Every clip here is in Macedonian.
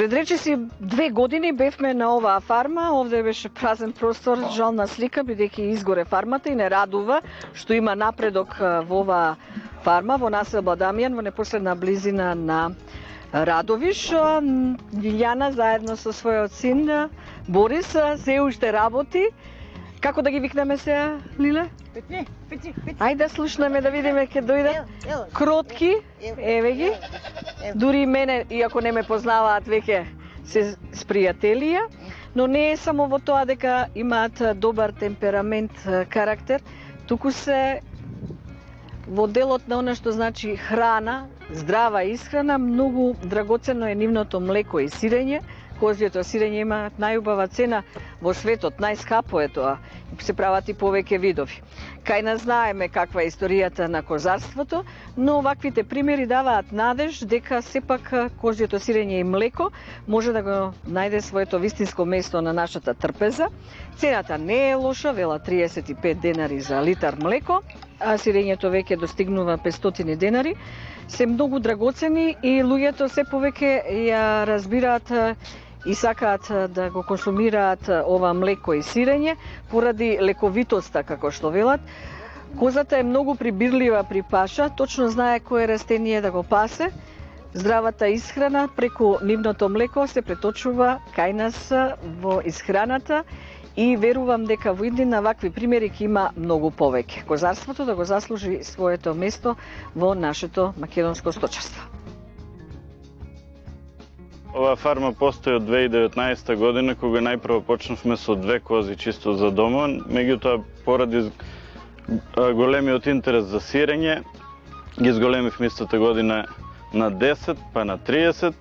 Пред речиси 2 години бевме на оваа фарма, овде беше празен простор, жална слика, бидејќи изгоре фармата и не радува што има напредок во оваа фарма, во населба Дамјан, во непосредна близина на Радовиш. Лиљана заедно со својот син Борис се уште работи. Како да ги викнеме сега, Лиле? Пети. Ајде да слушнеме да видиме ке дојдат. Кротки, еве ги. Дури мене, иако не ме познаваат, веќе се спријателија, но не е само во тоа дека имаат добар темперамент, карактер, туку се во делот на она што значи храна, здрава исхрана, многу драгоценно е нивното млеко и сирење. Козјото сирење има најубава цена во светот, најскапо е тоа. Се прават и повеќе видови. Кај нас знаеме каква е историјата на козарството, но ваквите примери даваат надеж дека сепак козјото сирење и млеко може да го најде своето вистинско место на нашата трпеза. Цената не е лоша, вела 35 денари за литар млеко, а сирењето веќе достигнува 500 денари. Се многу драгоцени и луѓето се повеќе ја разбираат и сакаат да го консумираат ова млеко и сирење поради лековитоста, како што велат. Козата е многу прибирлива при паша, точно знае кое растение да го пасе. Здравата исхрана преку нивното млеко се преточува кај нас во исхраната и верувам дека во иднина вакви примери ќе има многу повеќе. Козарството да го заслужи своето место во нашето македонско сточарство. Оваа фарма постои од 2019 година, кога најпрво почнавме со 2 кози чисто за дома, меѓутоа поради големиот интерес за сирење, ги зголемивме истата година на 10, па на 30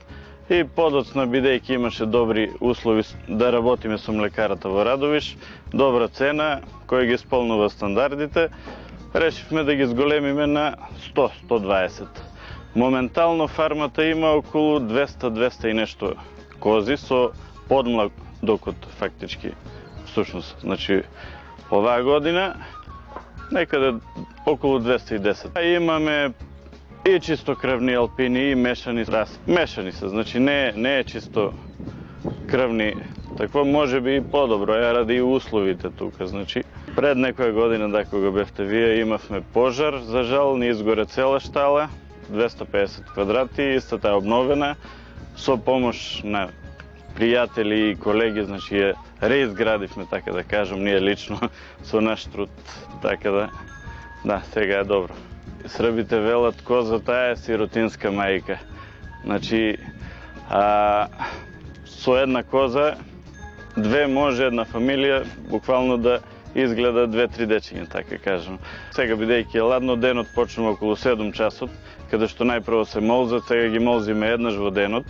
и подоцна, бидејќи имаше добри услови да работиме со млекарата во Радовиш, добра цена, која ги исполнува стандардите, решивме да ги зголемиме на 100-120. Моментално фармата има околу 200 и нешто кози со подмлак докот фактички всушност. Значи оваа година некаде околу 210. А имаме и чистокрвни алпини и мешани раси. Мешани се, значи не е чисто крвни. Такво може би и подобро, ради и условите тука. Значи пред некоја година, да кога бевте вие, имавме пожар, за жал не изгоре цела штала. 250 квадрати, истата е обновена, со помош на пријатели и колеги, значи ја реизградивме, така да кажем, ние лично, со наш труд, така да, сега е добро. Србите велат, козата е сиротинска мајка. Значи, со една коза, 2 може една фамилија, буквално да изгледа 2-3 дечиња, така кажем. Сега, бидејќи е ладно, денот почнува околу 7 часот, каде што најпрво се молзат, сега ги молзиме еднаш во денот,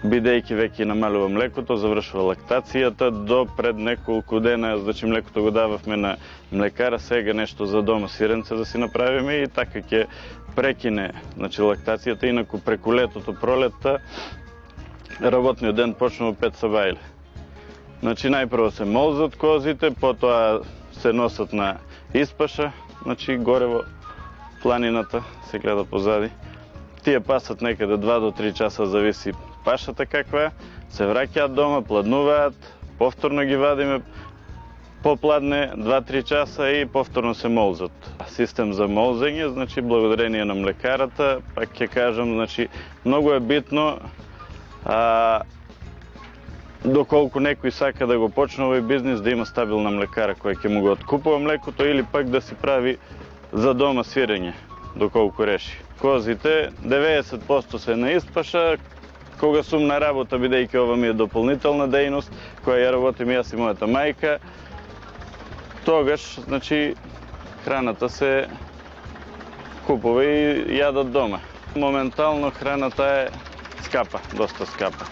бидејќи веќе намалува млекото, завршува лактацијата, до пред неколку дена, значи млекото го дававме на млекара, сега нешто за дома сиренце да си направиме и така ќе прекине, значи лактацијата, инаку преку летото, пролетта, работниот ден почнува 5 сабајле. Значи најпрво се молзат козите, потоа се носат на испаша, значи горе во планината, се гледа позади. Тие пасат некаде 2 до 3 часа, зависи пашата каква е, се враќаат дома, пладнуваат, повторно ги вадиме, попладне 2-3 часа и повторно се молзат. Систем за молзење, значи благодарение на млекарата, пак ќе кажам, значи многу е битно доколку некој сака да го почне овој бизнис, да има стабилна млекара која ќе му го откупува млекото или пак да си прави за дома сирење, доколку реши. Козите 90% се на испаша, кога сум на работа, бидејќи ова ми е дополнителна дејност, која ја работим јас и мојата мајка, тогаш, значи, храната се купува и јадат дома. Моментално храната е скапа, доста скапа.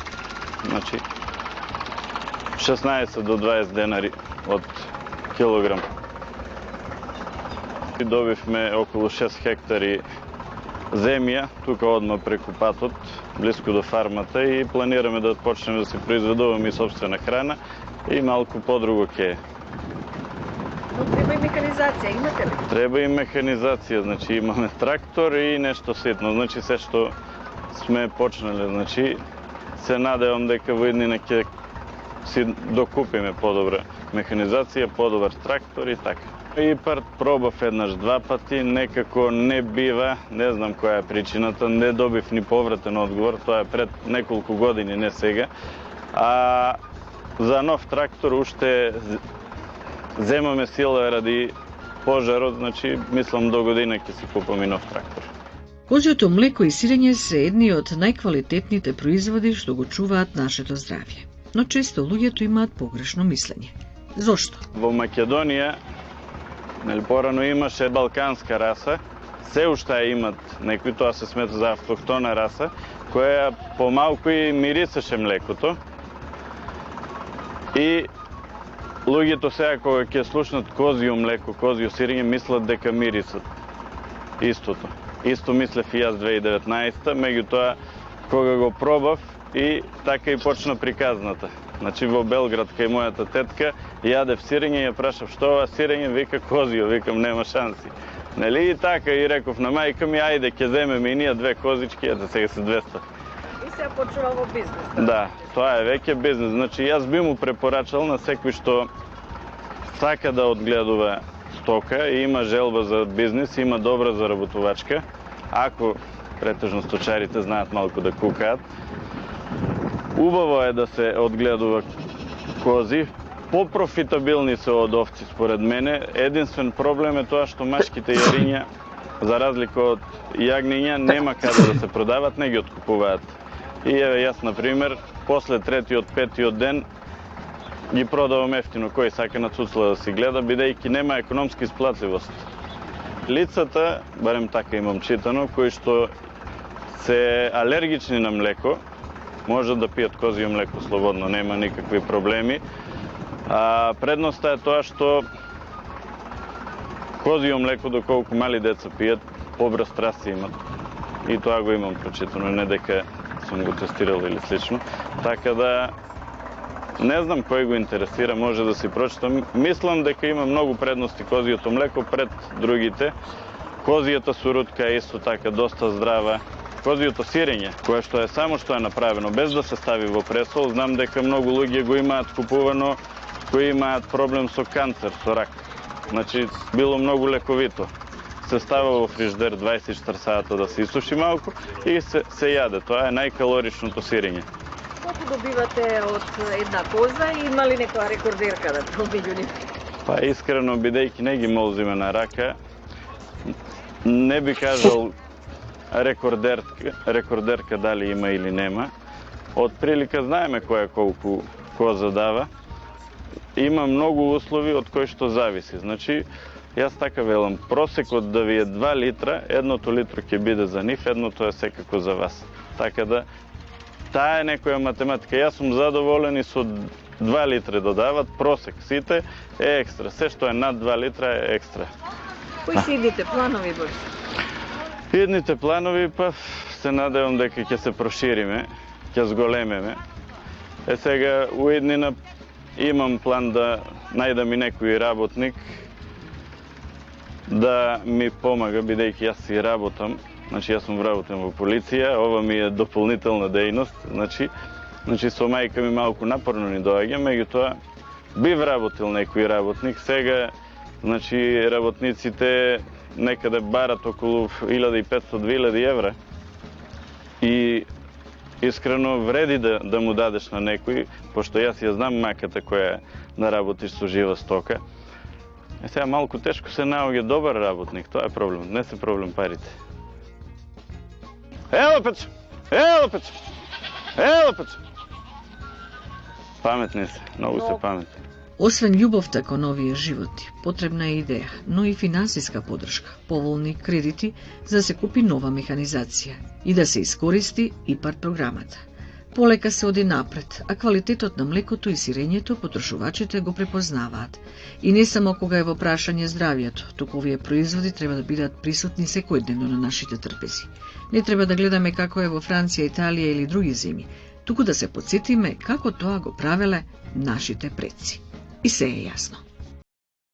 Значи, 16 до 20 денари од килограм. Добивме околу 6 хектари земја, тука одма преку патот, близко до фармата и планираме да почнеме да се произведуваме и собствена храна и малку подруго ке. Но треба и механизација, имате ли? Треба и механизација, значи имаме трактор и нешто ситно, значи се што сме почнале, значи се надевам дека во иднина ќе си докупиме подобра механизација, подобар трактор и така. ИПАРД пробав еднаш два пати, некако не бива, не знам која е причината, не добив ни повратен одговор, тоа е пред неколку години, не сега. А за нов трактор уште земаме сила ради пожарот, значи мислам до година ќе си купам и нов трактор. Козјото млеко и сирење се едни од најквалитетните производи што го чуваат нашето здравје. Но често луѓето имаат погрешно мислење. Зошто? Во Македонија, порано имаше балканска раса, се уште имат некои, тоа се смета за автохтона раса, која помалку и мирисеше млекото. И луѓето сега кога ќе слушнат козјо млеко, козјо сирење, мислат дека мирисат истото. Исто мислев и јас 2019, меѓутоа кога го пробав и така и почна приказната. Значи во Белград кај мојата тетка јадев сирење и ја прашав што ова сирење, вика козјо, викам нема шанси. Нели и така и реков на мајка ми ајде ќе земеме и ние две козички, ете сега се 200. И се почува во бизнес. Да, тоа е веќе бизнес. Значи јас би му препорачал на секој што сака да одгледува стока и има желба за бизнес, има добра заработувачка, ако претежно сточарите знаат малку да кукаат, убаво е да се одгледува кози, попрофитабилни се од овци според мене. Единствен проблем е тоа што машките јариња, за разлика од јагниња, нема каде да се продават, не ги откупуваат. И еве јас, например, после третиот, петиот ден ги продавам ефтино, кој сака на цуцла да си гледа, бидејќи нема економска исплатливост. Лицата, барем така имам читано, кои што се алергични на млеко, можат да пијат козјо млеко слободно, нема никакви проблеми. Предноста е тоа што козјо млеко, доколку мали деца пијат, побрз траси имат. И тоа го имам прочитано, не дека сум го тестирал или слично. Така да, не знам кој го интересира, може да си прочитам. Мислам дека има многу предности козјото млеко пред другите. Козјата сурутка е исто така доста здрава. Козјото сирење, кое што е само што е направено, без да се стави во пресол, знам дека многу луѓе го имаат купувано, кои имаат проблем со канцер, со рак. Значи, било многу лековито. Се става во фриждер 24 сата да се исуши малку и се јаде. Тоа е најкалоричното сирење. Колку добивате од една коза и има ли некоја рекордерка да помеѓу нив? Па искрено, бидејќи не ги молзиме на рака, не би кажал рекордерка дали има или нема. Од прилика знаеме која колку коза дава. Има многу услови од кои што зависи. Значи, јас така велам, просекот да ви е 2 литра, едното литро ќе биде за нив, едното е секако за вас. Така да, таа е некоја математика. Јас сум задоволен и со 2 литра да дават, просек сите е екстра. Се што е над 2 литра е екстра. Кои се идните планови, Борис? Идните планови, па се надевам дека ќе се прошириме, ќе зголемеме. Сега уиднина имам план да најдам и некој работник да ми помага, бидејќи јас си работам. Значи, јас сум вработен во полиција, ова ми е дополнителна дејност. Значи со мајка ми малку напорно ни доаѓа, меѓутоа би вработил некој работник. Сега, значи, работниците некаде барат околу 1500-2000 евра. И искрено вреди да му дадеш на некој, пошто јас ја знам маката која да работиш со жива стока. Сега малку тешко се наоѓа добар работник, тоа е проблем, не се проблем парите. Ело пече! Ело пече! Ело пече! Паметни се, многу се паметни. Освен љубовта кон овие животи, потребна е идеја, но и финансиска подршка, поволни кредити за да се купи нова механизација и да се искористи ИПАРД програмата. Полека се оди напред, а квалитетот на млекото и сирењето потрошувачите го препознаваат. И не само кога е во прашање здравјето, туку овие производи треба да бидат присутни секојдневно на нашите трпези. Не треба да гледаме како е во Франција, Италија или други земји, туку да се потсетиме како тоа го правеле нашите предци. И се е јасно.